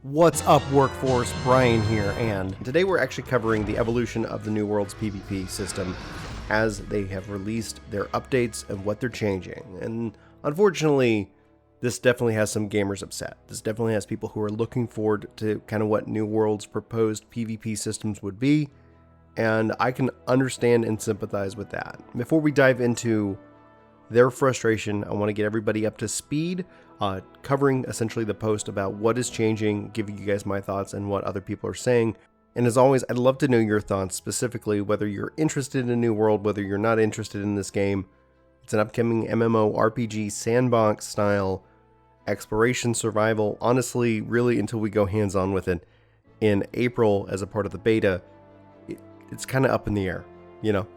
What's up, workforce? Brian here, and today we're actually covering the evolution of the New World's PvP system as they have released their updates and what they're changing. And unfortunately, this definitely has some gamers upset. This definitely has people who are looking forward to kind of what New World's proposed PvP systems would be, and I can understand and sympathize with that. Before we dive into their frustration, I want to get everybody up to speed, covering essentially the post about what is changing, giving you guys my thoughts and what other people are saying. And as always, I'd love to know your thoughts, specifically whether you're interested in New World, whether you're not interested in this game. It's an upcoming MMORPG sandbox style exploration survival. Honestly, really until we go hands-on with it in April as a part of the beta, it's kind of up in the air. You know,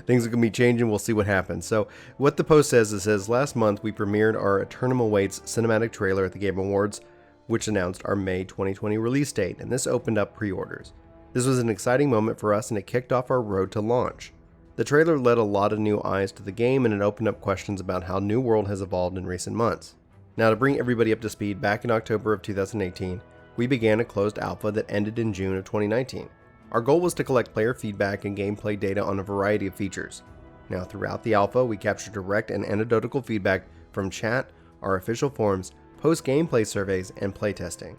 things are going to be changing. We'll see what happens. So what the post says, it says, last month we premiered our Eternum Awaits cinematic trailer at the Game Awards, which announced our May 2020 release date, and this opened up pre-orders. This was an exciting moment for us, and it kicked off our road to launch. The trailer led a lot of new eyes to the game, and it opened up questions about how New World has evolved in recent months. Now, to bring everybody up to speed, back in October of 2018, we began a closed alpha that ended in June of 2019. Our goal was to collect player feedback and gameplay data on a variety of features. Now, throughout the alpha, we captured direct and anecdotal feedback from chat, our official forums, post-gameplay surveys, and playtesting.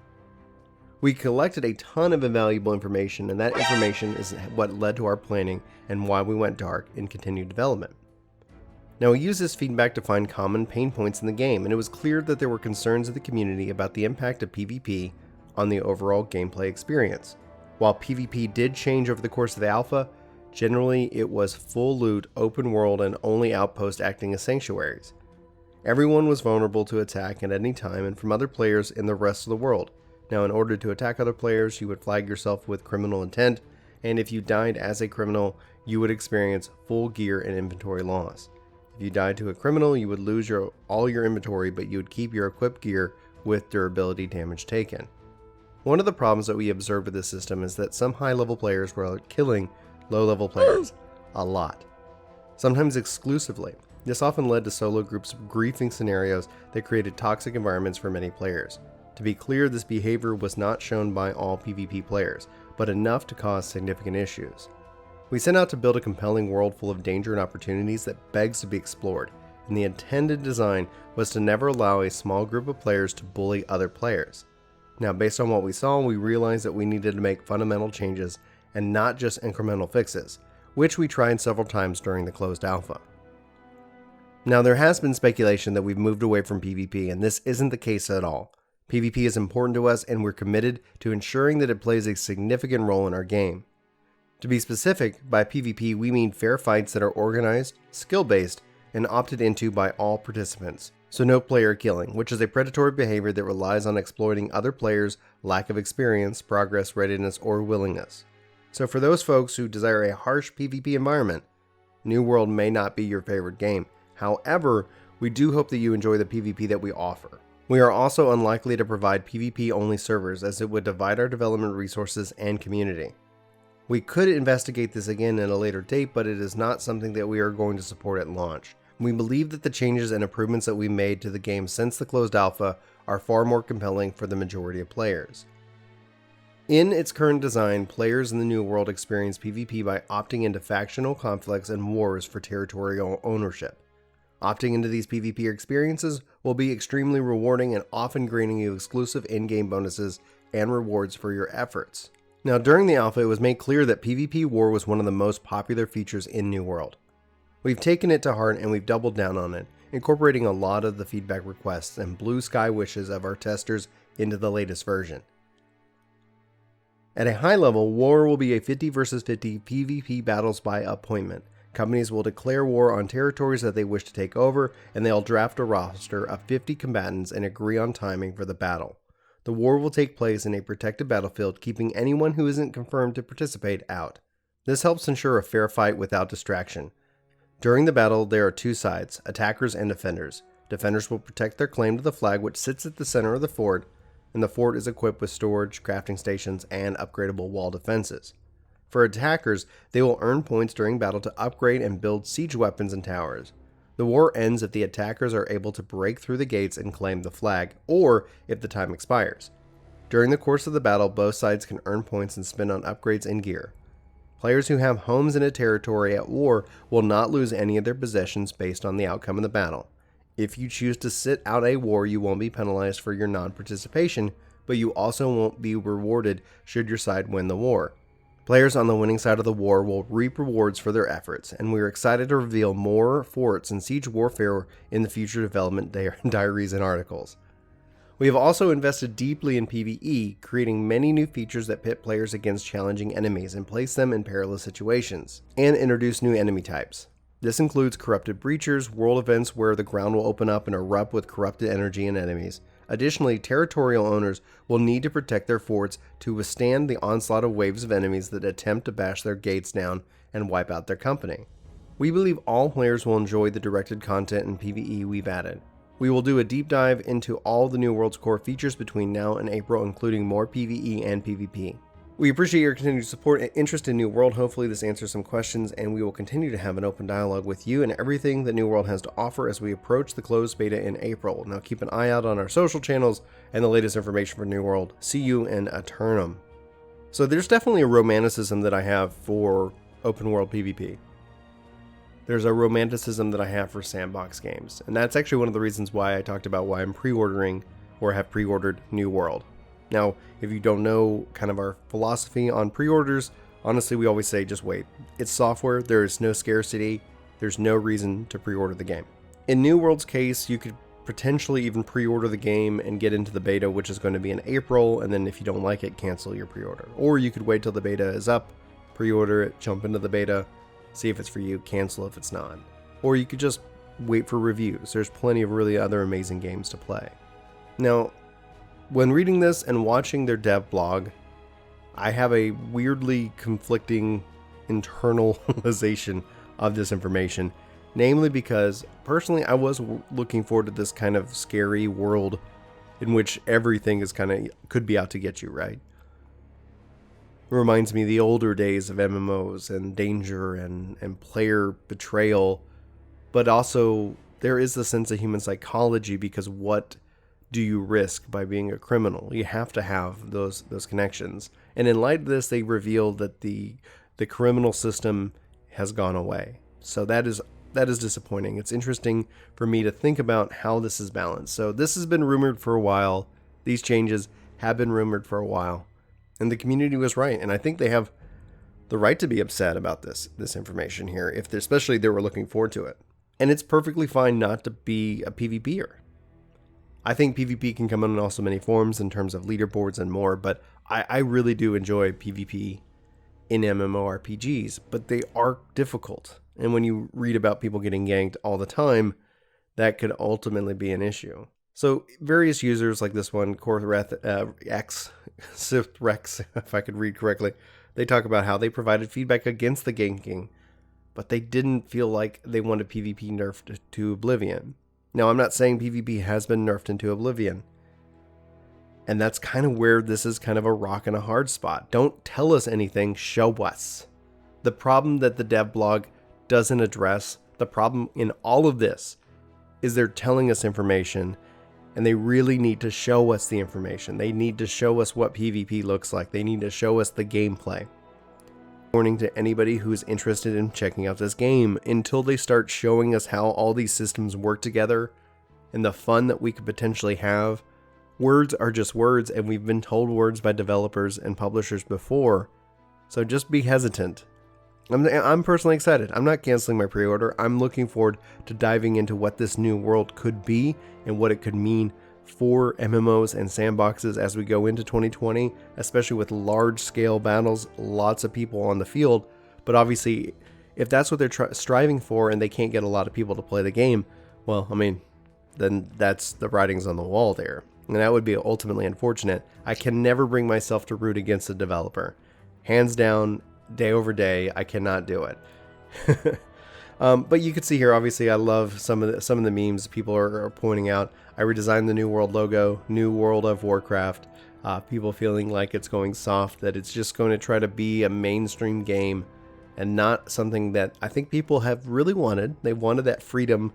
We collected a ton of invaluable information, and that information is what led to our planning and why we went dark and continued development. Now, we used this feedback to find common pain points in the game, and it was clear that there were concerns of the community about the impact of PvP on the overall gameplay experience. While PvP did change over the course of the alpha, generally it was full loot, open world, and only outposts acting as sanctuaries. Everyone was vulnerable to attack at any time and from other players in the rest of the world. Now, in order to attack other players, you would flag yourself with criminal intent, and if you died as a criminal, you would experience full gear and inventory loss. If you died to a criminal, you would lose all your inventory, but you would keep your equipped gear with durability damage taken. One of the problems that we observed with this system is that some high-level players were killing low-level players a lot, sometimes exclusively. This often led to solo groups griefing scenarios that created toxic environments for many players. To be clear, this behavior was not shown by all PvP players, but enough to cause significant issues. We set out to build a compelling world full of danger and opportunities that begs to be explored, and the intended design was to never allow a small group of players to bully other players. Now, based on what we saw, we realized that we needed to make fundamental changes and not just incremental fixes, which we tried several times during the closed alpha. Now, there has been speculation that we've moved away from PvP, and this isn't the case at all. PvP is important to us, and we're committed to ensuring that it plays a significant role in our game. To be specific, by PvP we mean fair fights that are organized, skill-based, and opted into by all participants. So no player killing, which is a predatory behavior that relies on exploiting other players' lack of experience, progress, readiness, or willingness. So for those folks who desire a harsh PvP environment, New World may not be your favorite game. However, we do hope that you enjoy the PvP that we offer. We are also unlikely to provide PvP-only servers, as it would divide our development resources and community. We could investigate this again at a later date, but it is not something that we are going to support at launch. We believe that the changes and improvements that we made to the game since the closed alpha are far more compelling for the majority of players. In its current design, players in the New World experience PvP by opting into factional conflicts and wars for territorial ownership. Opting into these PvP experiences will be extremely rewarding and often granting you exclusive in-game bonuses and rewards for your efforts. Now, during the alpha, it was made clear that PvP war was one of the most popular features in New World. We've taken it to heart and we've doubled down on it, incorporating a lot of the feedback requests and blue sky wishes of our testers into the latest version. At a high level, war will be a 50 versus 50 PvP battles by appointment. Companies will declare war on territories that they wish to take over, and they'll draft a roster of 50 combatants and agree on timing for the battle. The war will take place in a protected battlefield, keeping anyone who isn't confirmed to participate out. This helps ensure a fair fight without distraction. During the battle, there are two sides, attackers and defenders. Defenders will protect their claim to the flag, which sits at the center of the fort, and the fort is equipped with storage, crafting stations, and upgradable wall defenses. For attackers, they will earn points during battle to upgrade and build siege weapons and towers. The war ends if the attackers are able to break through the gates and claim the flag, or if the time expires. During the course of the battle, both sides can earn points and spend on upgrades and gear. Players who have homes in a territory at war will not lose any of their possessions based on the outcome of the battle. If you choose to sit out a war, you won't be penalized for your non-participation, but you also won't be rewarded should your side win the war. Players on the winning side of the war will reap rewards for their efforts, and we are excited to reveal more forts and siege warfare in the future development diaries and articles. We have also invested deeply in PvE, creating many new features that pit players against challenging enemies and place them in perilous situations, and introduce new enemy types. This includes corrupted breachers, world events where the ground will open up and erupt with corrupted energy and enemies. Additionally, territorial owners will need to protect their forts to withstand the onslaught of waves of enemies that attempt to bash their gates down and wipe out their company. We believe all players will enjoy the directed content and PvE we've added. We will do a deep dive into all the New World's core features between now and April, including more PvE and PvP. We appreciate your continued support and interest in New World. Hopefully this answers some questions, and we will continue to have an open dialogue with you and everything that New World has to offer as we approach the closed beta in April. Now keep an eye out on our social channels and the latest information for New World. See you in Eternum. So there's definitely a romanticism that I have for open world PvP. There's a romanticism that I have for sandbox games, and that's actually one of the reasons why I talked about why I'm pre-ordering or have pre-ordered New World. Now, if you don't know kind of our philosophy on pre-orders, honestly, we always say just wait. It's software, there is no scarcity, there's no reason to pre-order the game. In New World's case, you could potentially even pre-order the game and get into the beta, which is going to be in April, and then if you don't like it, cancel your pre-order. Or you could wait till the beta is up, pre-order it, jump into the beta, see if it's for you, cancel if it's not. Or you could just wait for reviews. There's plenty of really other amazing games to play. Now, when reading this and watching their dev blog, I have a weirdly conflicting internalization of this information, namely because personally I was looking forward to this kind of scary world in which everything is could be out to get you, right? It reminds me of the older days of MMOs and danger and player betrayal, but also there is a sense of human psychology, because what do you risk by being a criminal? You have to have those connections. And in light of this, they revealed that the criminal system has gone away. So that is disappointing. It's interesting for me to think about how this is balanced. So this has been rumored for a while. These changes have been rumored for a while. And the community was right. And I think they have the right to be upset about this information here, especially they were looking forward to it. And it's perfectly fine not to be a PvPer. I think PvP can come in also many forms in terms of leaderboards and more, but I really do enjoy PvP in MMORPGs, but they are difficult. And when you read about people getting ganked all the time, that could ultimately be an issue. So various users like this one, Sifrex, if I could read correctly, they talk about how they provided feedback against the ganking, but they didn't feel like they wanted PvP nerfed to oblivion. Now, I'm not saying PvP has been nerfed into oblivion. And that's kind of where this is kind of a rock and a hard spot. Don't tell us anything, show us. The problem that the dev blog doesn't address, the problem in all of this, is they're telling us information, and they really need to show us the information. They need to show us what PvP looks like. They need to show us the gameplay. Warning to anybody who's interested in checking out this game, until they start showing us how all these systems work together and the fun that we could potentially have. Words are just words, and we've been told words by developers and publishers before, so just be hesitant. I'm personally excited. I'm not canceling my pre-order. I'm looking forward to diving into what this new world could be and what it could mean for MMOs and sandboxes as we go into 2020, especially with large-scale battles, lots of people on the field. But obviously, if that's what they're striving for and they can't get a lot of people to play the game, well, I mean, then that's the writing's on the wall there. And that would be ultimately unfortunate. I can never bring myself to root against a developer. Hands down, day over day, I cannot do it. But you can see here, obviously, I love some of the memes people are pointing out. I redesigned the New World logo, New World of Warcraft. People feeling like it's going soft, that it's just going to try to be a mainstream game and not something that I think people have really wanted. They wanted that freedom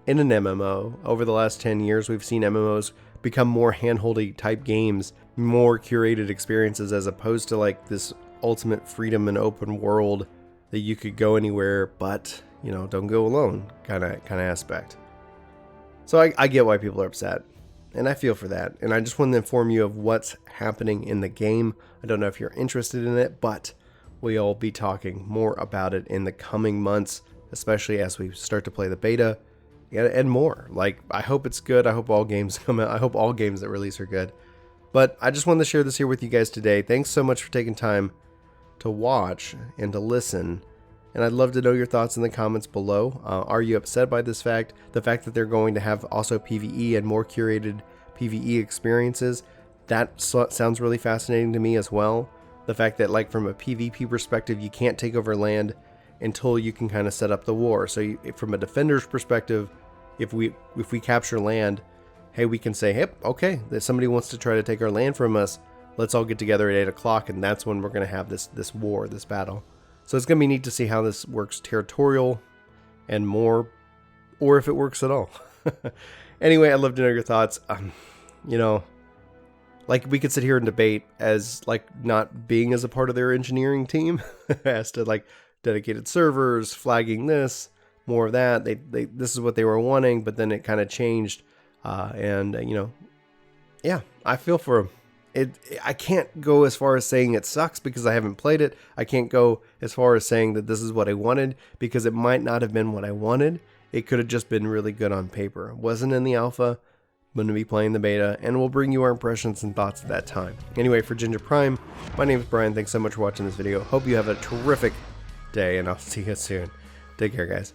in an MMO. Over the last 10 years, we've seen MMOs become more handholdy type games, more curated experiences, as opposed to like this ultimate freedom and open world that you could go anywhere, but you know, don't go alone kind of aspect. So I get why people are upset, and I feel for that. And I just wanted to inform you of what's happening in the game. I don't know if you're interested in it, but we'll be talking more about it in the coming months, especially as we start to play the beta and more. Like, I hope it's good. I hope all games come out. I hope all games that release are good. But I just wanted to share this here with you guys today. Thanks so much for taking time to watch and to listen. And I'd love to know your thoughts in the comments below. Are you upset by this fact? The fact that they're going to have also PvE and more curated PvE experiences? That sounds really fascinating to me as well. The fact that, like, from a PvP perspective, you can't take over land until you can kind of set up the war. So from a defender's perspective, if we capture land, hey, we can say, hey, okay, that somebody wants to try to take our land from us. Let's all get together at 8 o'clock, and that's when we're going to have this war, this battle. So it's going to be neat to see how this works territorial and more, or if it works at all. Anyway, I'd love to know your thoughts. You know, like, we could sit here and debate as, like, not being as a part of their engineering team as to, like, dedicated servers, flagging this, more of that. This is what they were wanting, but then it kind of changed. You know, yeah, I feel for them. I can't go as far as saying it sucks because I haven't played it. I can't go as far as saying that this is what I wanted, because it might not have been what I wanted. It could have just been really good on paper. It wasn't in the alpha. I'm going to be playing the beta, and we'll bring you our impressions and thoughts at that time. Anyway, for Ginger Prime, my name is Brian. Thanks so much for watching this video. Hope you have a terrific day, and I'll see you soon. Take care, guys.